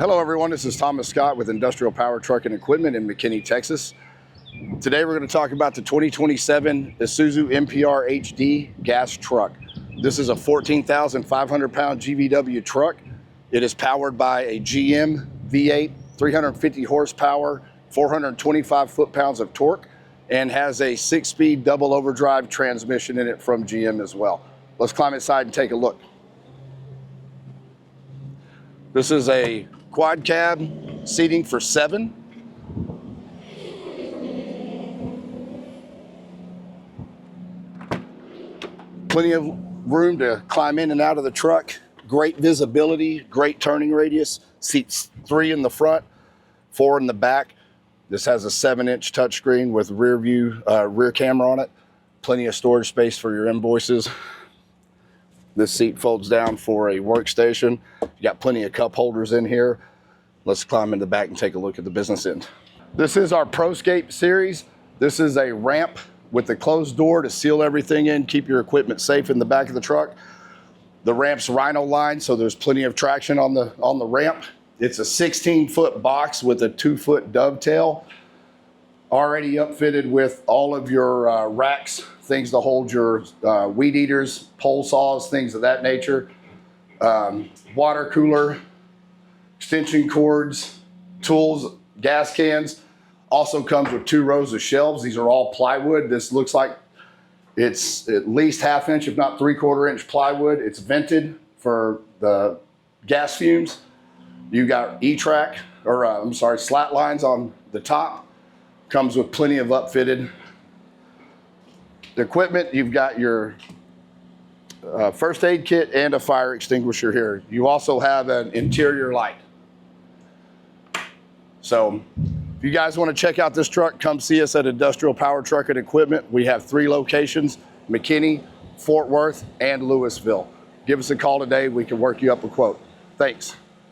Hello everyone, this is Thomas Scott with Industrial Power Truck and Equipment in McKinney, Texas. Today we're going to talk about the 2027 Isuzu NPR HD gas truck. This is a 14,500 pound GVW truck. It is powered by a GM V8, 350 horsepower, 425 foot-pounds of torque, and has a 6-speed double overdrive transmission in it from GM as well. Let's climb inside and take a look. This is a quad cab, seating for 7. Plenty of room to climb in and out of the truck. Great visibility, great turning radius. Seats 3 in the front, 4 in the back. This has a 7-inch touchscreen with rear camera on it. Plenty of storage space for your invoices. This seat folds down for a workstation. You got plenty of cup holders in here. Let's climb in the back and take a look at the business end. This is our ProScape series. This is a ramp with the closed door to seal everything in, keep your equipment safe in the back of the truck. The ramp's Rhino line, so there's plenty of traction on the ramp. It's a 16-foot box with a 2-foot dovetail, already upfitted with all of your racks, things to hold your weed eaters, pole saws, things of that nature. Water cooler, extension cords, tools, gas cans. Also comes with 2 rows of shelves. These are all plywood. This looks like it's at least 1/2 inch, if not 3/4 inch plywood. It's vented for the gas fumes. You got E-track, or slat lines on the top. Comes with plenty of upfitted equipment. You've got your first aid kit and a fire extinguisher here. You also have an interior light. So if you guys want to check out this truck, come see us at Industrial Power Truck and Equipment. We have 3 locations: McKinney, Fort Worth, and Louisville. Give us a call today. We can work you up a quote. Thanks.